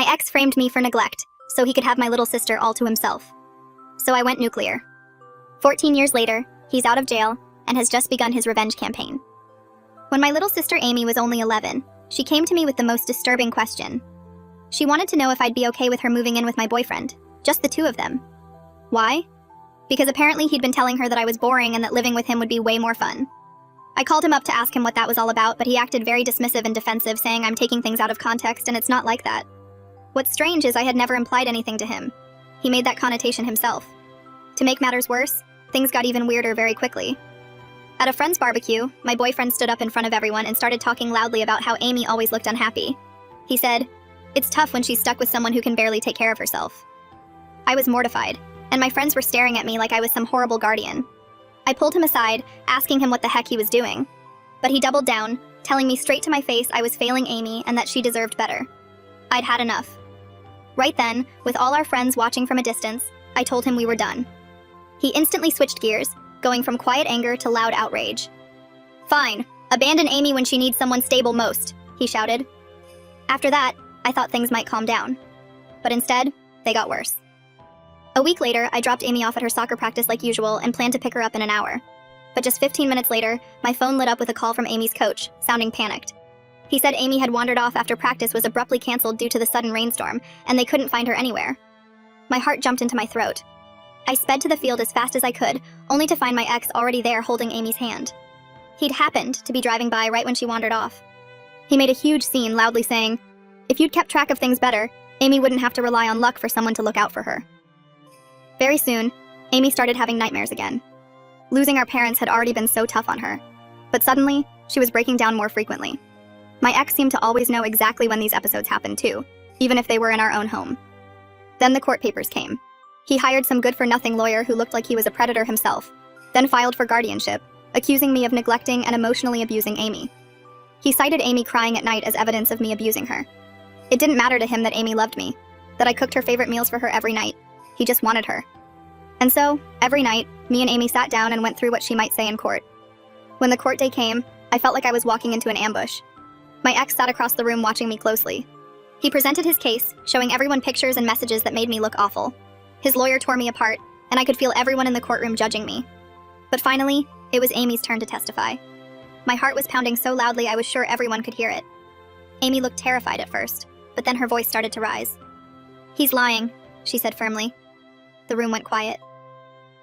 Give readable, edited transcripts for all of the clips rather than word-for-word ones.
My ex framed me for neglect, so he could have my little sister all to himself. So I went nuclear. 14 years later, he's out of jail and has just begun his revenge campaign. When my little sister Amy was only 11, she came to me with the most disturbing question. She wanted to know if I'd be okay with her moving in with my boyfriend, just the two of them. Why? Because apparently he'd been telling her that I was boring and that living with him would be way more fun. I called him up to ask him what that was all about, but he acted very dismissive and defensive, saying I'm taking things out of context and it's not like that. What's strange is I had never implied anything to him. He made that connotation himself. To make matters worse, things got even weirder very quickly. At a friend's barbecue, my boyfriend stood up in front of everyone and started talking loudly about how Amy always looked unhappy. He said, "It's tough when she's stuck with someone who can barely take care of herself." I was mortified, and my friends were staring at me like I was some horrible guardian. I pulled him aside, asking him what the heck he was doing. But he doubled down, telling me straight to my face I was failing Amy and that she deserved better. I'd had enough. Right then, with all our friends watching from a distance, I told him we were done. He instantly switched gears, going from quiet anger to loud outrage. "Fine, abandon Amy when she needs someone stable most," he shouted. After that, I thought things might calm down. But instead, they got worse. A week later, I dropped Amy off at her soccer practice like usual and planned to pick her up in an hour. But just 15 minutes later, my phone lit up with a call from Amy's coach, sounding panicked. He said Amy had wandered off after practice was abruptly canceled due to the sudden rainstorm, and they couldn't find her anywhere. My heart jumped into my throat. I sped to the field as fast as I could, only to find my ex already there holding Amy's hand. He'd happened to be driving by right when she wandered off. He made a huge scene, loudly saying, "If you'd kept track of things better, Amy wouldn't have to rely on luck for someone to look out for her." Very soon, Amy started having nightmares again. Losing our parents had already been so tough on her, but suddenly, she was breaking down more frequently. My ex seemed to always know exactly when these episodes happened too, even if they were in our own home. Then the court papers came. He hired some good-for-nothing lawyer who looked like he was a predator himself, then filed for guardianship, accusing me of neglecting and emotionally abusing Amy. He cited Amy crying at night as evidence of me abusing her. It didn't matter to him that Amy loved me, that I cooked her favorite meals for her every night. He just wanted her. And so, every night, me and Amy sat down and went through what she might say in court. When the court day came, I felt like I was walking into an ambush. My ex sat across the room watching me closely. He presented his case, showing everyone pictures and messages that made me look awful. His lawyer tore me apart, and I could feel everyone in the courtroom judging me. But finally, it was Amy's turn to testify. My heart was pounding so loudly I was sure everyone could hear it. Amy looked terrified at first, but then her voice started to rise. "He's lying," she said firmly. The room went quiet.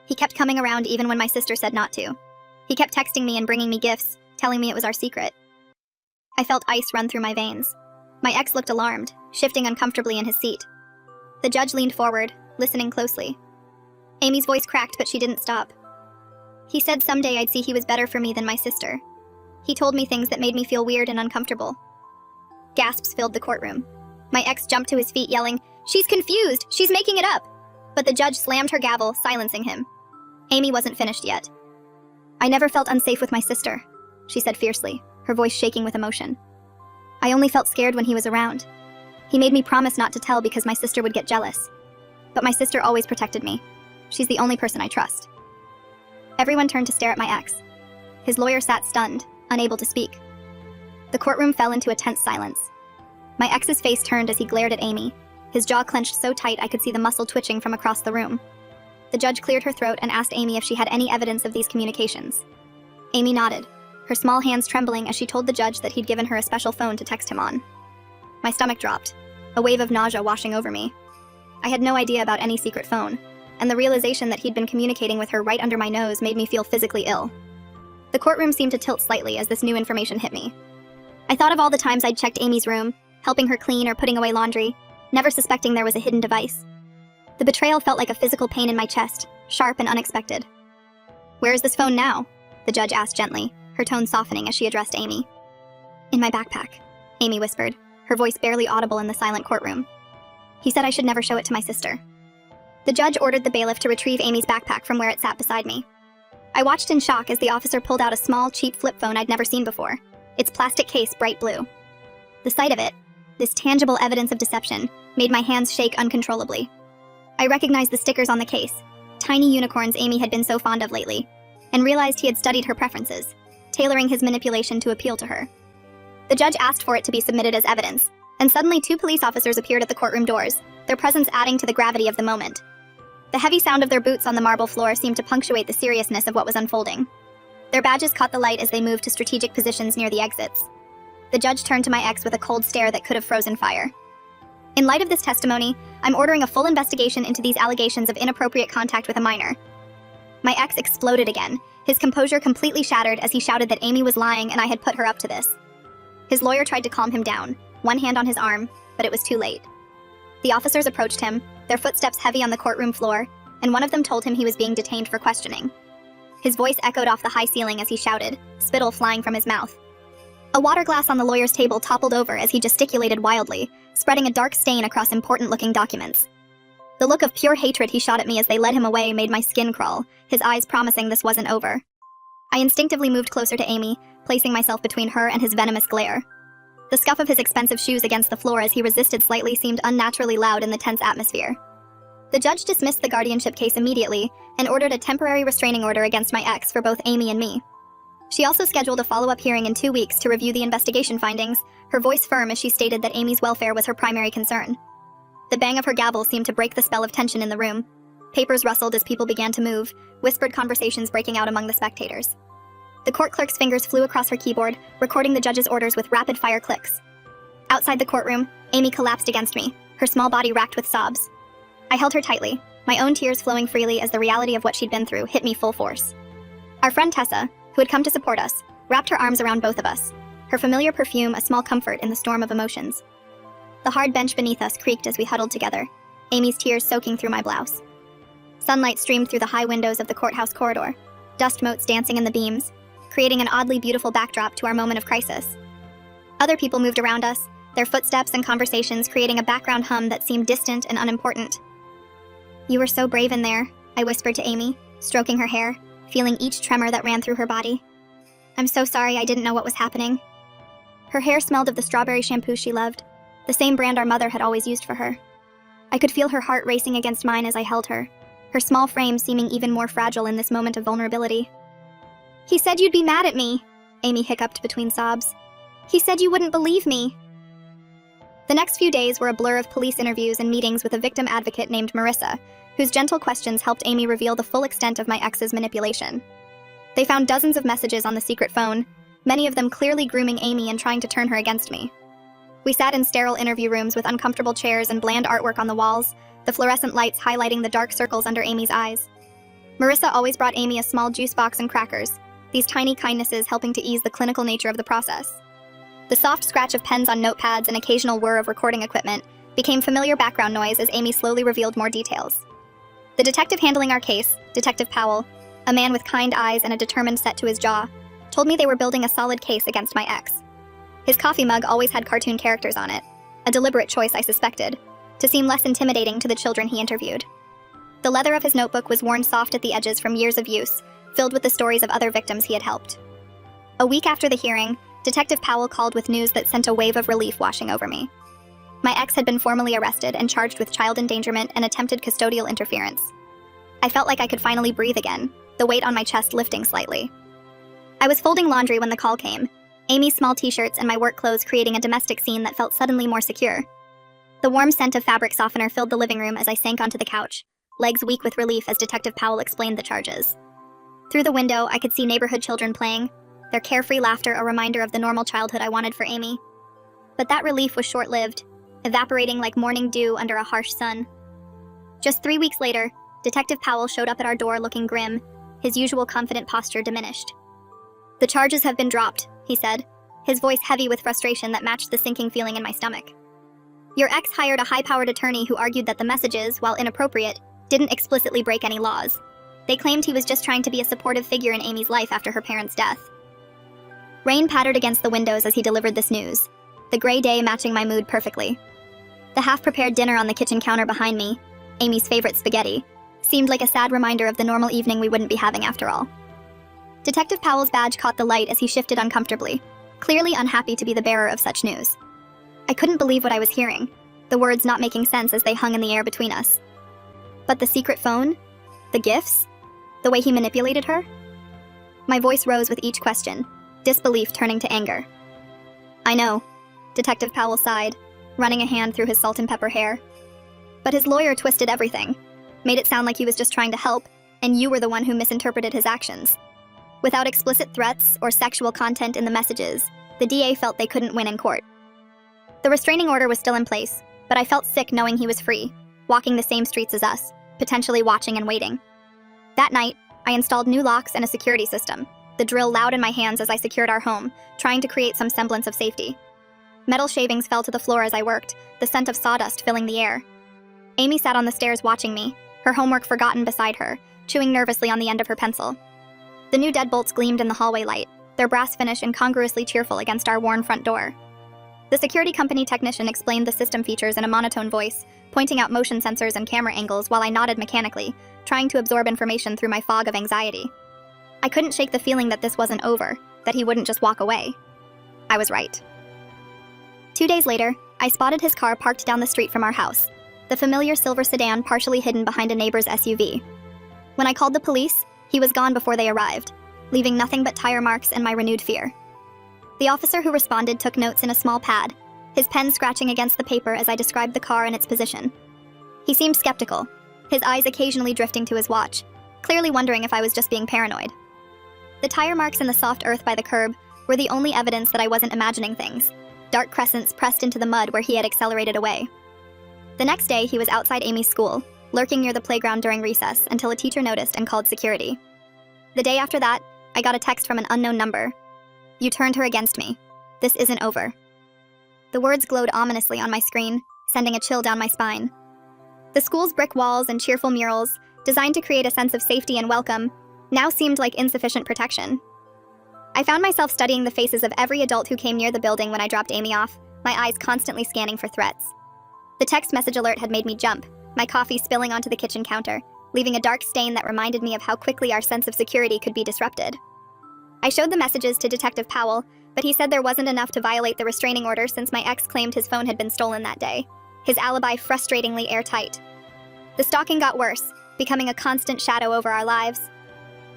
He kept coming around even when my sister said not to. He kept texting me and bringing me gifts, telling me it was our secret. I felt ice run through my veins. My ex looked alarmed, shifting uncomfortably in his seat. The judge leaned forward, listening closely. Amy's voice cracked, but she didn't stop. "He said someday I'd see he was better for me than my sister. He told me things that made me feel weird and uncomfortable." Gasps filled the courtroom. My ex jumped to his feet, yelling, "She's confused! She's making it up!" But the judge slammed her gavel, silencing him. Amy wasn't finished yet. "I never felt unsafe with my sister," she said fiercely, her voice shaking with emotion. "I only felt scared when he was around. He made me promise not to tell because my sister would get jealous. But my sister always protected me. She's the only person I trust." Everyone turned to stare at my ex. His lawyer sat stunned, unable to speak. The courtroom fell into a tense silence. My ex's face turned as he glared at Amy, his jaw clenched so tight I could see the muscle twitching from across the room. The judge cleared her throat and asked Amy if she had any evidence of these communications. Amy nodded, her small hands trembling as she told the judge that he'd given her a special phone to text him on. My stomach dropped, a wave of nausea washing over me. I had no idea about any secret phone, and the realization that he'd been communicating with her right under my nose made me feel physically ill. The courtroom seemed to tilt slightly as this new information hit me. I thought of all the times I'd checked Amy's room, helping her clean or putting away laundry, never suspecting there was a hidden device. The betrayal felt like a physical pain in my chest, sharp and unexpected. "Where is this phone now?" the judge asked gently, her tone softening as she addressed Amy. "In my backpack," Amy whispered, her voice barely audible in the silent courtroom. "He said I should never show it to my sister." The judge ordered the bailiff to retrieve Amy's backpack from where it sat beside me. I watched in shock as the officer pulled out a small, cheap flip phone I'd never seen before, its plastic case bright blue. The sight of it, this tangible evidence of deception, made my hands shake uncontrollably. I recognized the stickers on the case, tiny unicorns Amy had been so fond of lately, and realized he had studied her preferences, tailoring his manipulation to appeal to her. The judge asked for it to be submitted as evidence, And suddenly 2 police officers appeared at the courtroom doors, their presence adding to the gravity of the moment. The heavy sound of their boots on the marble floor seemed to punctuate the seriousness of what was unfolding. Their badges caught the light as they moved to strategic positions near the exits. The judge turned to my ex with a cold stare that could have frozen fire. In light of this testimony, I'm ordering a full investigation into these allegations of inappropriate contact with a minor. My ex exploded again, his composure completely shattered as he shouted that Amy was lying and I had put her up to this. His lawyer tried to calm him down, one hand on his arm, but it was too late. The officers approached him, their footsteps heavy on the courtroom floor, and one of them told him he was being detained for questioning. His voice echoed off the high ceiling as he shouted, spittle flying from his mouth. A water glass on the lawyer's table toppled over as he gesticulated wildly, spreading a dark stain across important-looking documents. The look of pure hatred he shot at me as they led him away made my skin crawl, his eyes promising this wasn't over. I instinctively moved closer to Amy, placing myself between her and his venomous glare. The scuff of his expensive shoes against the floor as he resisted slightly seemed unnaturally loud in the tense atmosphere. The judge dismissed the guardianship case immediately and ordered a temporary restraining order against my ex for both Amy and me. She also scheduled a follow-up hearing in 2 weeks to review the investigation findings, her voice firm as she stated that Amy's welfare was her primary concern. The bang of her gavel seemed to break the spell of tension in the room. Papers rustled as people began to move, whispered conversations breaking out among the spectators. The court clerk's fingers flew across her keyboard, recording the judge's orders with rapid-fire clicks. Outside the courtroom, Amy collapsed against me, her small body racked with sobs. I held her tightly, my own tears flowing freely as the reality of what she'd been through hit me full force. Our friend Tessa, who had come to support us, wrapped her arms around both of us, her familiar perfume a small comfort in the storm of emotions. The hard bench beneath us creaked as we huddled together, Amy's tears soaking through my blouse. Sunlight streamed through the high windows of the courthouse corridor, dust motes dancing in the beams, creating an oddly beautiful backdrop to our moment of crisis. Other people moved around us, their footsteps and conversations creating a background hum that seemed distant and unimportant. "You were so brave in there," I whispered to Amy, stroking her hair, feeling each tremor that ran through her body. "I'm so sorry I didn't know what was happening." Her hair smelled of the strawberry shampoo she loved, the same brand our mother had always used for her. I could feel her heart racing against mine as I held her, her small frame seeming even more fragile in this moment of vulnerability. "He said you'd be mad at me," Amy hiccuped between sobs. "He said you wouldn't believe me." The next few days were a blur of police interviews and meetings with a victim advocate named Marissa, whose gentle questions helped Amy reveal the full extent of my ex's manipulation. They found dozens of messages on the secret phone, many of them clearly grooming Amy and trying to turn her against me. We sat in sterile interview rooms with uncomfortable chairs and bland artwork on the walls, the fluorescent lights highlighting the dark circles under Amy's eyes. Marissa always brought Amy a small juice box and crackers, these tiny kindnesses helping to ease the clinical nature of the process. The soft scratch of pens on notepads and occasional whir of recording equipment became familiar background noise as Amy slowly revealed more details. The detective handling our case, Detective Powell, a man with kind eyes and a determined set to his jaw, told me they were building a solid case against my ex. His coffee mug always had cartoon characters on it, a deliberate choice I suspected, to seem less intimidating to the children he interviewed. The leather of his notebook was worn soft at the edges from years of use, filled with the stories of other victims he had helped. A week after the hearing, Detective Powell called with news that sent a wave of relief washing over me. My ex had been formally arrested and charged with child endangerment and attempted custodial interference. I felt like I could finally breathe again, the weight on my chest lifting slightly. I was folding laundry when the call came, Amy's small t-shirts and my work clothes creating a domestic scene that felt suddenly more secure. The warm scent of fabric softener filled the living room as I sank onto the couch, legs weak with relief as Detective Powell explained the charges. Through the window, I could see neighborhood children playing, their carefree laughter a reminder of the normal childhood I wanted for Amy. But that relief was short-lived, evaporating like morning dew under a harsh sun. Just 3 weeks later, Detective Powell showed up at our door looking grim, his usual confident posture diminished. "The charges have been dropped," he said, his voice heavy with frustration that matched the sinking feeling in my stomach. "Your ex hired a high-powered attorney who argued that the messages, while inappropriate, didn't explicitly break any laws. They claimed he was just trying to be a supportive figure in Amy's life after her parents' death." Rain pattered against the windows as he delivered this news, the gray day matching my mood perfectly. The half-prepared dinner on the kitchen counter behind me, Amy's favorite spaghetti, seemed like a sad reminder of the normal evening we wouldn't be having after all. Detective Powell's badge caught the light as he shifted uncomfortably, clearly unhappy to be the bearer of such news. I couldn't believe what I was hearing, the words not making sense as they hung in the air between us. But the secret phone? The gifts? The way he manipulated her? My voice rose with each question, disbelief turning to anger. "I know," Detective Powell sighed, running a hand through his salt and pepper hair. But his lawyer twisted everything, made it sound like he was just trying to help, and you were the one who misinterpreted his actions. Without explicit threats or sexual content in the messages, the DA felt they couldn't win in court. The restraining order was still in place, but I felt sick knowing he was free, walking the same streets as us, potentially watching and waiting. That night, I installed new locks and a security system, the drill loud in my hands as I secured our home, trying to create some semblance of safety. Metal shavings fell to the floor as I worked, the scent of sawdust filling the air. Amy sat on the stairs watching me, her homework forgotten beside her, chewing nervously on the end of her pencil. The new deadbolts gleamed in the hallway light, their brass finish incongruously cheerful against our worn front door. The security company technician explained the system features in a monotone voice, pointing out motion sensors and camera angles while I nodded mechanically, trying to absorb information through my fog of anxiety. I couldn't shake the feeling that this wasn't over, that he wouldn't just walk away. I was right. 2 days later, I spotted his car parked down the street from our house, the familiar silver sedan partially hidden behind a neighbor's SUV. When I called the police, he was gone before they arrived, leaving nothing but tire marks and my renewed fear. The officer who responded took notes in a small pad, his pen scratching against the paper as I described the car and its position. He seemed skeptical, his eyes occasionally drifting to his watch, clearly wondering if I was just being paranoid. The tire marks in the soft earth by the curb were the only evidence that I wasn't imagining things, dark crescents pressed into the mud where he had accelerated away. The next day, he was outside Amy's school, lurking near the playground during recess until a teacher noticed and called security. The day after that, I got a text from an unknown number. "You turned her against me. This isn't over." The words glowed ominously on my screen, sending a chill down my spine. The school's brick walls and cheerful murals, designed to create a sense of safety and welcome, now seemed like insufficient protection. I found myself studying the faces of every adult who came near the building when I dropped Amy off, my eyes constantly scanning for threats. The text message alert had made me jump, my coffee spilling onto the kitchen counter, leaving a dark stain that reminded me of how quickly our sense of security could be disrupted. I showed the messages to Detective Powell, but he said there wasn't enough to violate the restraining order since my ex claimed his phone had been stolen that day, his alibi frustratingly airtight. The stalking got worse, becoming a constant shadow over our lives.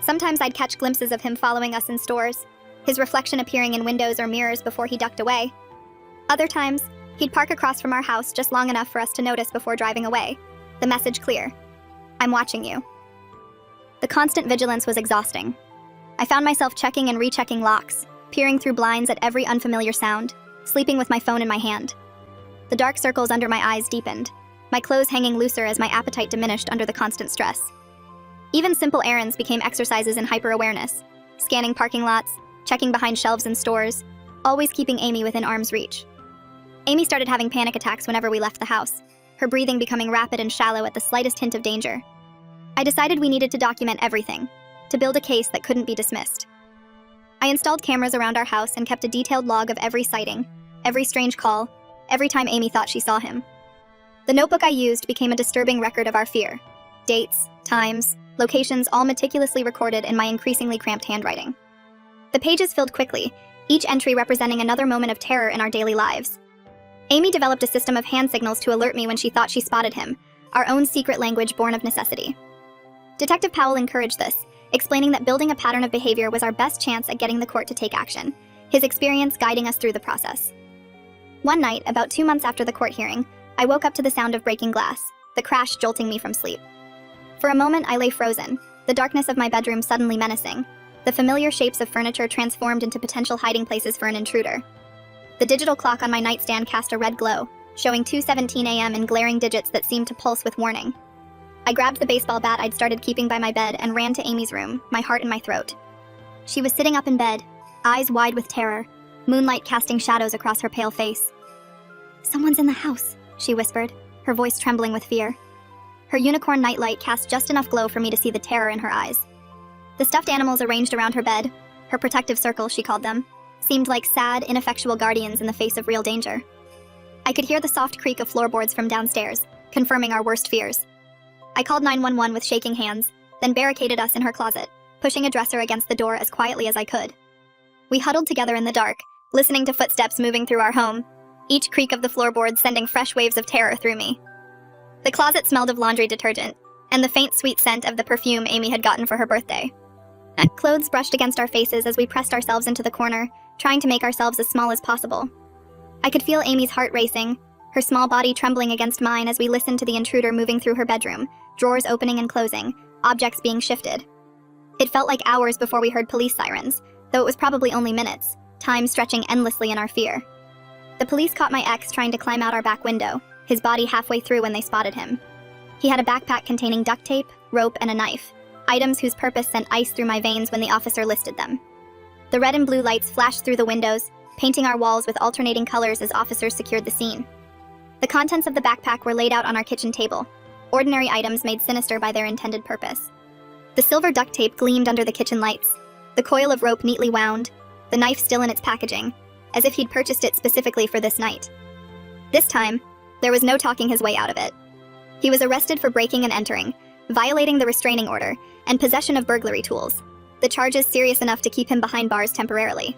Sometimes I'd catch glimpses of him following us in stores, his reflection appearing in windows or mirrors before he ducked away. Other times, he'd park across from our house just long enough for us to notice before driving away, the message clear: "I'm watching you." The constant vigilance was exhausting. I found myself checking and rechecking locks, peering through blinds at every unfamiliar sound, sleeping with my phone in my hand. The dark circles under my eyes deepened, my clothes hanging looser as my appetite diminished under the constant stress. Even simple errands became exercises in hyper-awareness, scanning parking lots, checking behind shelves in stores, always keeping Amy within arm's reach. Amy started having panic attacks whenever we left the house, her breathing becoming rapid and shallow at the slightest hint of danger. I decided we needed to document everything, to build a case that couldn't be dismissed. I installed cameras around our house and kept a detailed log of every sighting, every strange call, every time Amy thought she saw him. The notebook I used became a disturbing record of our fear. Dates, times, locations all meticulously recorded in my increasingly cramped handwriting. The pages filled quickly, each entry representing another moment of terror in our daily lives. Amy developed a system of hand signals to alert me when she thought she spotted him, our own secret language born of necessity. Detective Powell encouraged this, explaining that building a pattern of behavior was our best chance at getting the court to take action, his experience guiding us through the process. One night, about 2 months after the court hearing, I woke up to the sound of breaking glass, the crash jolting me from sleep. For a moment, I lay frozen, the darkness of my bedroom suddenly menacing, the familiar shapes of furniture transformed into potential hiding places for an intruder. The digital clock on my nightstand cast a red glow, showing 2:17 a.m. in glaring digits that seemed to pulse with warning. I grabbed the baseball bat I'd started keeping by my bed and ran to Amy's room, my heart in my throat. She was sitting up in bed, eyes wide with terror, moonlight casting shadows across her pale face. "Someone's in the house," she whispered, her voice trembling with fear. Her unicorn nightlight cast just enough glow for me to see the terror in her eyes. The stuffed animals arranged around her bed, her protective circle, she called them, seemed like sad, ineffectual guardians in the face of real danger. I could hear the soft creak of floorboards from downstairs, confirming our worst fears. I called 911 with shaking hands, then barricaded us in her closet, pushing a dresser against the door as quietly as I could. We huddled together in the dark, listening to footsteps moving through our home, each creak of the floorboards sending fresh waves of terror through me. The closet smelled of laundry detergent, and the faint sweet scent of the perfume Amy had gotten for her birthday. Clothes brushed against our faces as we pressed ourselves into the corner, trying to make ourselves as small as possible. I could feel Amy's heart racing, her small body trembling against mine as we listened to the intruder moving through her bedroom, drawers opening and closing, objects being shifted. It felt like hours before we heard police sirens, though it was probably only minutes, time stretching endlessly in our fear. The police caught my ex trying to climb out our back window, his body halfway through when they spotted him. He had a backpack containing duct tape, rope, and a knife, items whose purpose sent ice through my veins when the officer listed them. The red and blue lights flashed through the windows, painting our walls with alternating colors as officers secured the scene. The contents of the backpack were laid out on our kitchen table, ordinary items made sinister by their intended purpose. The silver duct tape gleamed under the kitchen lights, the coil of rope neatly wound, the knife still in its packaging, as if he'd purchased it specifically for this night. This time, there was no talking his way out of it. He was arrested for breaking and entering, violating the restraining order, and possession of burglary tools, the charges serious enough to keep him behind bars temporarily.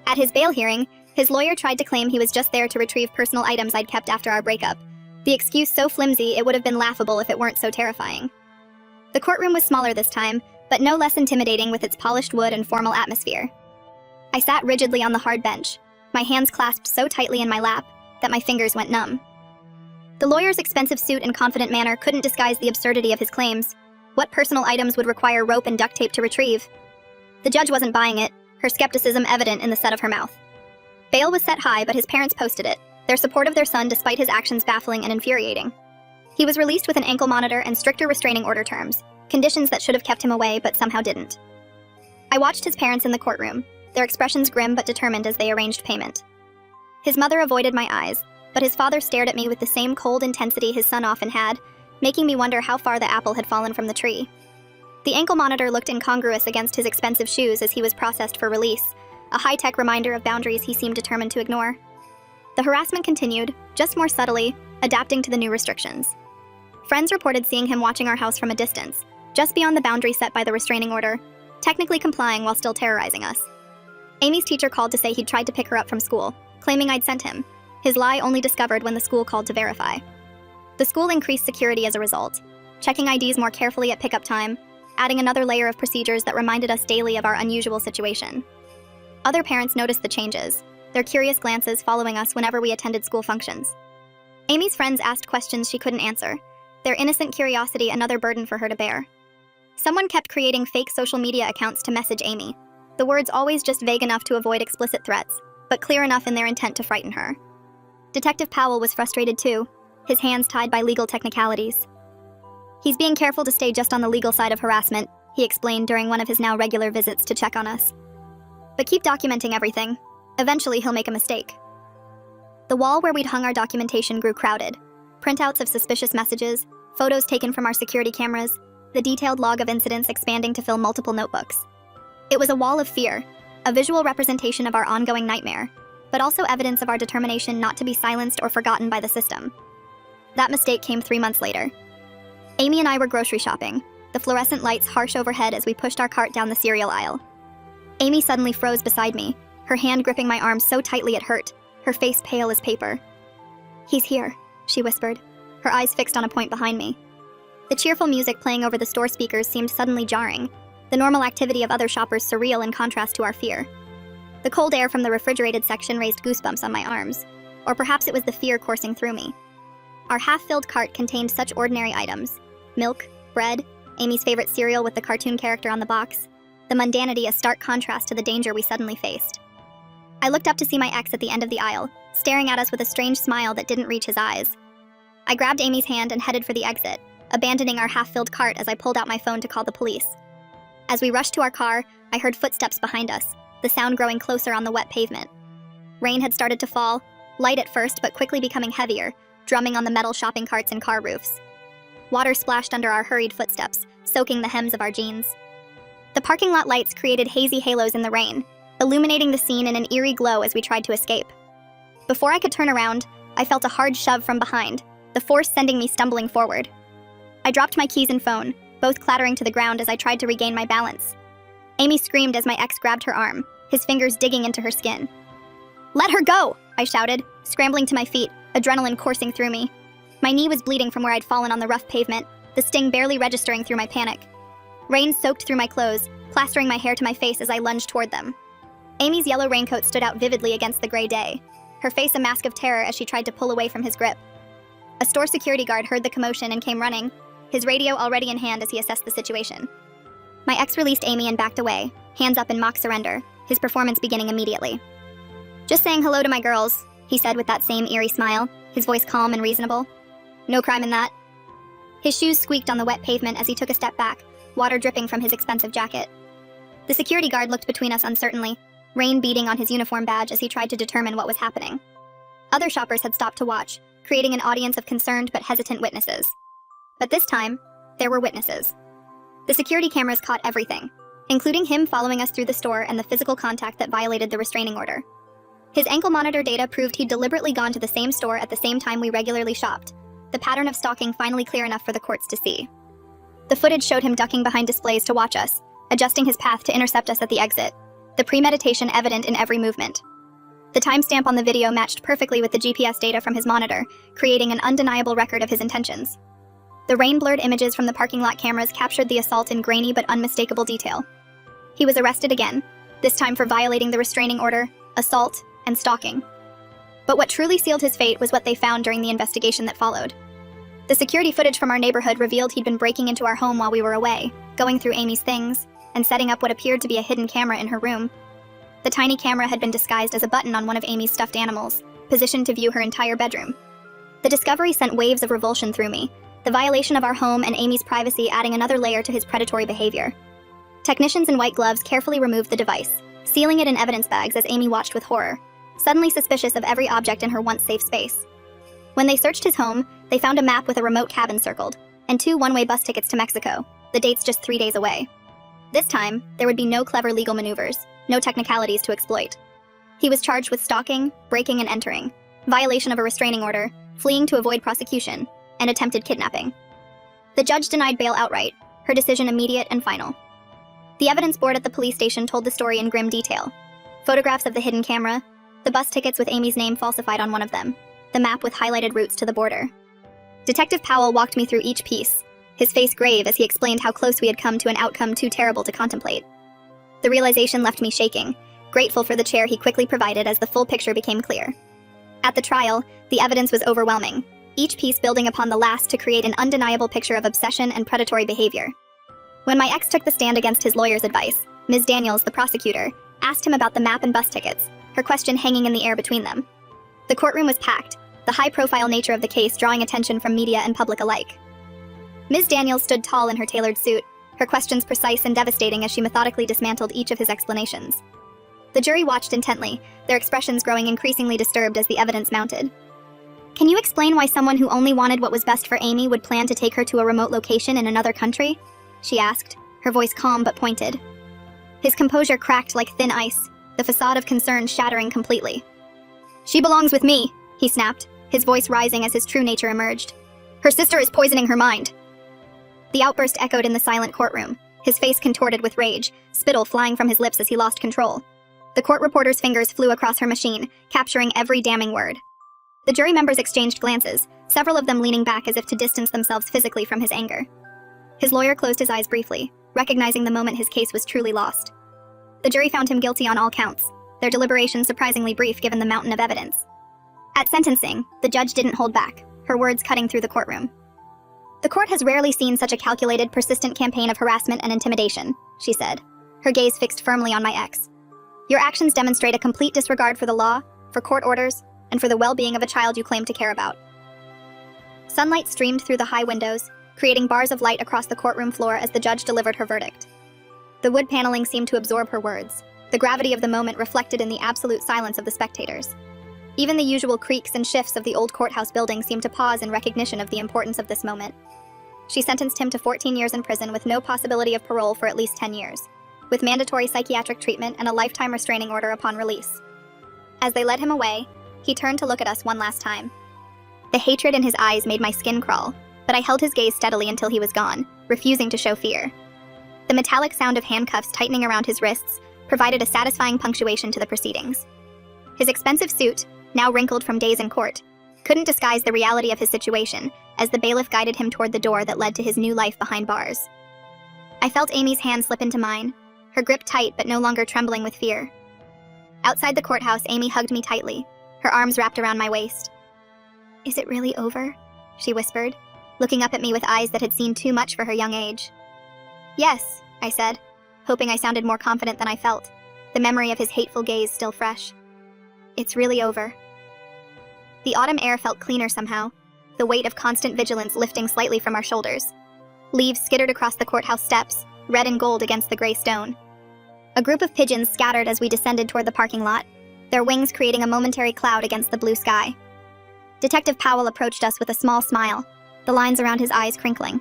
At his bail hearing, his lawyer tried to claim he was just there to retrieve personal items I'd kept after our breakup, the excuse so flimsy it would have been laughable if it weren't so terrifying. The courtroom was smaller this time, but no less intimidating with its polished wood and formal atmosphere. I sat rigidly on the hard bench, my hands clasped so tightly in my lap that my fingers went numb. The lawyer's expensive suit and confident manner couldn't disguise the absurdity of his claims. What personal items would require rope and duct tape to retrieve? The judge wasn't buying it, her skepticism evident in the set of her mouth. Bail was set high, but his parents posted it, their support of their son despite his actions baffling and infuriating. He was released with an ankle monitor and stricter restraining order terms, conditions that should have kept him away but somehow didn't. I watched his parents in the courtroom, their expressions grim but determined as they arranged payment. His mother avoided my eyes, but his father stared at me with the same cold intensity his son often had, making me wonder how far the apple had fallen from the tree. The ankle monitor looked incongruous against his expensive shoes as he was processed for release, a high-tech reminder of boundaries he seemed determined to ignore. The harassment continued, just more subtly, adapting to the new restrictions. Friends reported seeing him watching our house from a distance, just beyond the boundary set by the restraining order, technically complying while still terrorizing us. Amy's teacher called to say he'd tried to pick her up from school, claiming I'd sent him, his lie only discovered when the school called to verify. The school increased security as a result, checking IDs more carefully at pickup time, adding another layer of procedures that reminded us daily of our unusual situation. Other parents noticed the changes, their curious glances following us whenever we attended school functions. Amy's friends asked questions she couldn't answer, their innocent curiosity another burden for her to bear. Someone kept creating fake social media accounts to message Amy, the words always just vague enough to avoid explicit threats, but clear enough in their intent to frighten her. Detective Powell was frustrated too, his hands tied by legal technicalities. He's being careful to stay just on the legal side of harassment, he explained during one of his now regular visits to check on us. But keep documenting everything. Eventually he'll make a mistake. The wall where we'd hung our documentation grew crowded. Printouts of suspicious messages, photos taken from our security cameras, the detailed log of incidents expanding to fill multiple notebooks. It was a wall of fear, a visual representation of our ongoing nightmare, but also evidence of our determination not to be silenced or forgotten by the system. That mistake came 3 months later. Amy and I were grocery shopping, the fluorescent lights harsh overhead as we pushed our cart down the cereal aisle. Amy suddenly froze beside me, her hand gripping my arm so tightly it hurt, her face pale as paper. "He's here," she whispered, her eyes fixed on a point behind me. The cheerful music playing over the store speakers seemed suddenly jarring, the normal activity of other shoppers surreal in contrast to our fear. The cold air from the refrigerated section raised goosebumps on my arms, or perhaps it was the fear coursing through me. Our half-filled cart contained such ordinary items: milk, bread, Amy's favorite cereal with the cartoon character on the box, the mundanity a stark contrast to the danger we suddenly faced. I looked up to see my ex at the end of the aisle, staring at us with a strange smile that didn't reach his eyes. I grabbed Amy's hand and headed for the exit, abandoning our half-filled cart as I pulled out my phone to call the police. As we rushed to our car, I heard footsteps behind us, the sound growing closer on the wet pavement. Rain had started to fall, light at first but quickly becoming heavier, drumming on the metal shopping carts and car roofs. Water splashed under our hurried footsteps, soaking the hems of our jeans. The parking lot lights created hazy halos in the rain, illuminating the scene in an eerie glow as we tried to escape. Before I could turn around, I felt a hard shove from behind, the force sending me stumbling forward. I dropped my keys and phone, both clattering to the ground as I tried to regain my balance. Amy screamed as my ex grabbed her arm, his fingers digging into her skin. "Let her go!" I shouted, scrambling to my feet, adrenaline coursing through me. My knee was bleeding from where I'd fallen on the rough pavement, the sting barely registering through my panic. Rain soaked through my clothes, plastering my hair to my face as I lunged toward them. Amy's yellow raincoat stood out vividly against the gray day, her face a mask of terror as she tried to pull away from his grip. A store security guard heard the commotion and came running, his radio already in hand as he assessed the situation. My ex released Amy and backed away, hands up in mock surrender, his performance beginning immediately. "Just saying hello to my girls," he said with that same eerie smile, his voice calm and reasonable. "No crime in that." His shoes squeaked on the wet pavement as he took a step back, water dripping from his expensive jacket. The security guard looked between us uncertainly, rain beading on his uniform badge as he tried to determine what was happening. Other shoppers had stopped to watch, creating an audience of concerned but hesitant witnesses. But this time, there were witnesses. The security cameras caught everything, including him following us through the store and the physical contact that violated the restraining order. His ankle monitor data proved he'd deliberately gone to the same store at the same time we regularly shopped, the pattern of stalking finally clear enough for the courts to see. The footage showed him ducking behind displays to watch us, adjusting his path to intercept us at the exit, the premeditation evident in every movement. The timestamp on the video matched perfectly with the GPS data from his monitor, creating an undeniable record of his intentions. The rain-blurred images from the parking lot cameras captured the assault in grainy but unmistakable detail. He was arrested again, this time for violating the restraining order, assault, and stalking. But what truly sealed his fate was what they found during the investigation that followed. The security footage from our neighborhood revealed he'd been breaking into our home while we were away, going through Amy's things, and setting up what appeared to be a hidden camera in her room. The tiny camera had been disguised as a button on one of Amy's stuffed animals, positioned to view her entire bedroom. The discovery sent waves of revulsion through me, the violation of our home and Amy's privacy adding another layer to his predatory behavior. Technicians in white gloves carefully removed the device, sealing it in evidence bags as Amy watched with horror, suddenly suspicious of every object in her once safe space. When they searched his home, they found a map with a remote cabin circled, and 2 one-way bus tickets to Mexico, the dates just 3 days away. This time, there would be no clever legal maneuvers, no technicalities to exploit. He was charged with stalking, breaking and entering, violation of a restraining order, fleeing to avoid prosecution, and attempted kidnapping. The judge denied bail outright, her decision immediate and final. The evidence board at the police station told the story in grim detail. Photographs of the hidden camera, the bus tickets with Amy's name falsified on one of them, the map with highlighted routes to the border. Detective Powell walked me through each piece, his face grave as he explained how close we had come to an outcome too terrible to contemplate. The realization left me shaking, grateful for the chair he quickly provided as the full picture became clear. At the trial, the evidence was overwhelming, each piece building upon the last to create an undeniable picture of obsession and predatory behavior. When my ex took the stand against his lawyer's advice, Ms. Daniels, the prosecutor, asked him about the map and bus tickets, her question hanging in the air between them. The courtroom was packed, the high-profile nature of the case drawing attention from media and public alike. Ms. Daniels stood tall in her tailored suit, her questions precise and devastating as she methodically dismantled each of his explanations. The jury watched intently, their expressions growing increasingly disturbed as the evidence mounted. "Can you explain why someone who only wanted what was best for Amy would plan to take her to a remote location in another country?" she asked, her voice calm but pointed. His composure cracked like thin ice, the facade of concern shattering completely. "She belongs with me," he snapped, his voice rising as his true nature emerged. "Her sister is poisoning her mind." The outburst echoed in the silent courtroom, his face contorted with rage, spittle flying from his lips as he lost control. The court reporter's fingers flew across her machine, capturing every damning word. The jury members exchanged glances, several of them leaning back as if to distance themselves physically from his anger. His lawyer closed his eyes briefly, recognizing the moment his case was truly lost. The jury found him guilty on all counts, their deliberations surprisingly brief given the mountain of evidence. At sentencing, the judge didn't hold back, her words cutting through the courtroom. "The court has rarely seen such a calculated, persistent campaign of harassment and intimidation," she said, her gaze fixed firmly on my ex. "Your actions demonstrate a complete disregard for the law, for court orders, and for the well-being of a child you claim to care about." Sunlight streamed through the high windows, creating bars of light across the courtroom floor as the judge delivered her verdict. The wood paneling seemed to absorb her words, the gravity of the moment reflected in the absolute silence of the spectators. Even the usual creaks and shifts of the old courthouse building seemed to pause in recognition of the importance of this moment. She sentenced him to 14 years in prison with no possibility of parole for at least 10 years, with mandatory psychiatric treatment and a lifetime restraining order upon release. As they led him away, he turned to look at us one last time. The hatred in his eyes made my skin crawl, but I held his gaze steadily until he was gone, refusing to show fear. The metallic sound of handcuffs tightening around his wrists provided a satisfying punctuation to the proceedings. His expensive suit, now wrinkled from days in court, couldn't disguise the reality of his situation as the bailiff guided him toward the door that led to his new life behind bars. I felt Amy's hand slip into mine, her grip tight but no longer trembling with fear. Outside the courthouse, Amy hugged me tightly, her arms wrapped around my waist. "Is it really over?" she whispered, looking up at me with eyes that had seen too much for her young age. "Yes," I said, hoping I sounded more confident than I felt, the memory of his hateful gaze still fresh. "It's really over." The autumn air felt cleaner somehow, the weight of constant vigilance lifting slightly from our shoulders. Leaves skittered across the courthouse steps, red and gold against the gray stone. A group of pigeons scattered as we descended toward the parking lot, their wings creating a momentary cloud against the blue sky. Detective Powell approached us with a small smile, the lines around his eyes crinkling.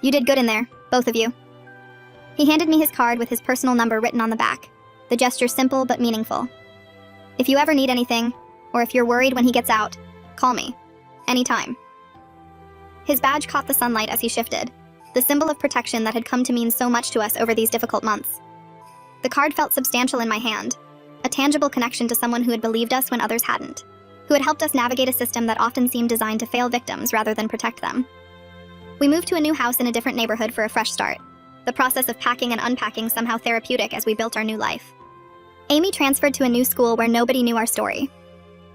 "You did good in there, both of you." He handed me his card with his personal number written on the back, the gesture simple but meaningful. "If you ever need anything, or if you're worried when he gets out, call me. Anytime." His badge caught the sunlight as he shifted, the symbol of protection that had come to mean so much to us over these difficult months. The card felt substantial in my hand, a tangible connection to someone who had believed us when others hadn't, who had helped us navigate a system that often seemed designed to fail victims rather than protect them. We moved to a new house in a different neighborhood for a fresh start, the process of packing and unpacking somehow therapeutic as we built our new life. Amy transferred to a new school where nobody knew our story.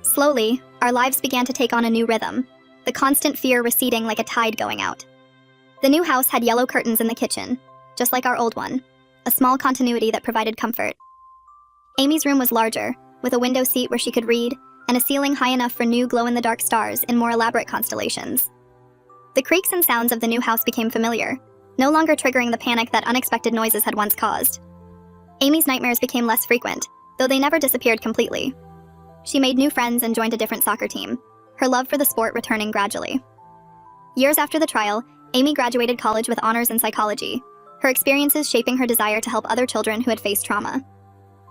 Slowly, our lives began to take on a new rhythm, the constant fear receding like a tide going out. The new house had yellow curtains in the kitchen, just like our old one, a small continuity that provided comfort. Amy's room was larger, with a window seat where she could read, and a ceiling high enough for new glow-in-the-dark stars in more elaborate constellations. The creaks and sounds of the new house became familiar, no longer triggering the panic that unexpected noises had once caused. Amy's nightmares became less frequent, though they never disappeared completely. She made new friends and joined a different soccer team, her love for the sport returning gradually. Years after the trial, Amy graduated college with honors in psychology, her experiences shaping her desire to help other children who had faced trauma.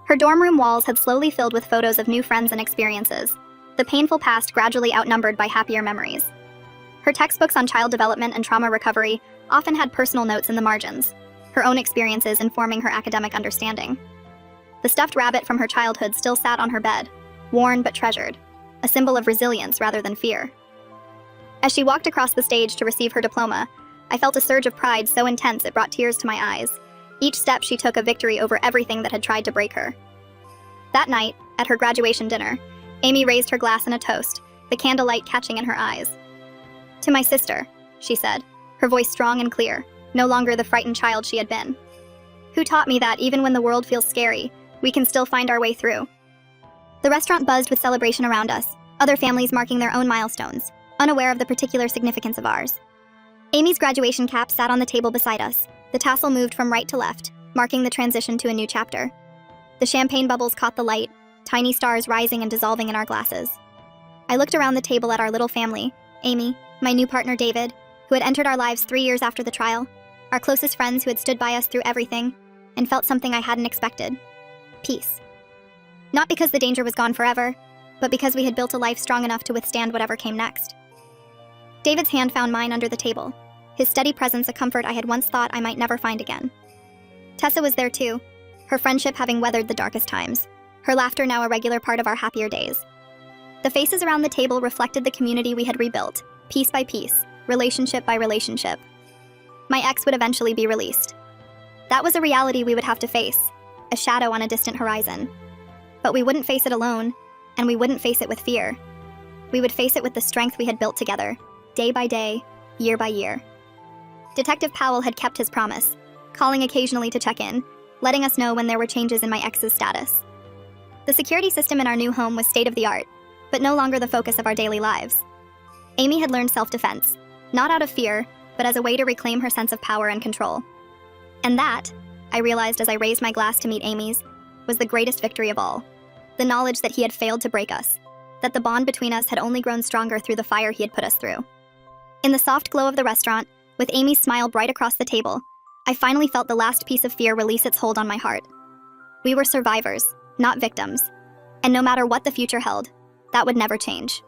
Her dorm room walls had slowly filled with photos of new friends and experiences, the painful past gradually outnumbered by happier memories. Her textbooks on child development and trauma recovery often had personal notes in the margins, her own experiences informing her academic understanding. The stuffed rabbit from her childhood still sat on her bed, worn but treasured, a symbol of resilience rather than fear. As she walked across the stage to receive her diploma, I felt a surge of pride so intense it brought tears to my eyes. Each step she took a victory over everything that had tried to break her. That night, at her graduation dinner, Amy raised her glass in a toast, the candlelight catching in her eyes. "To my sister," she said, her voice strong and clear, no longer the frightened child she had been. "Who taught me that even when the world feels scary, we can still find our way through." The restaurant buzzed with celebration around us, other families marking their own milestones, unaware of the particular significance of ours. Amy's graduation cap sat on the table beside us, the tassel moved from right to left, marking the transition to a new chapter. The champagne bubbles caught the light, tiny stars rising and dissolving in our glasses. I looked around the table at our little family, Amy, my new partner David, who had entered our lives 3 years after the trial, our closest friends who had stood by us through everything, and felt something I hadn't expected. Peace. Not because the danger was gone forever, but because we had built a life strong enough to withstand whatever came next. David's hand found mine under the table, his steady presence a comfort I had once thought I might never find again. Tessa was there too, her friendship having weathered the darkest times, her laughter now a regular part of our happier days. The faces around the table reflected the community we had rebuilt, piece by piece, relationship by relationship. My ex would eventually be released. That was a reality we would have to face, a shadow on a distant horizon. But we wouldn't face it alone, and we wouldn't face it with fear. We would face it with the strength we had built together, day by day, year by year. Detective Powell had kept his promise, calling occasionally to check in, letting us know when there were changes in my ex's status. The security system in our new home was state-of-the-art, but no longer the focus of our daily lives. Amy had learned self-defense, not out of fear, but as a way to reclaim her sense of power and control. And that, I realized as I raised my glass to meet Amy's, was the greatest victory of all. The knowledge that he had failed to break us, that the bond between us had only grown stronger through the fire he had put us through. In the soft glow of the restaurant, with Amy's smile bright across the table, I finally felt the last piece of fear release its hold on my heart. We were survivors, not victims. And no matter what the future held, that would never change.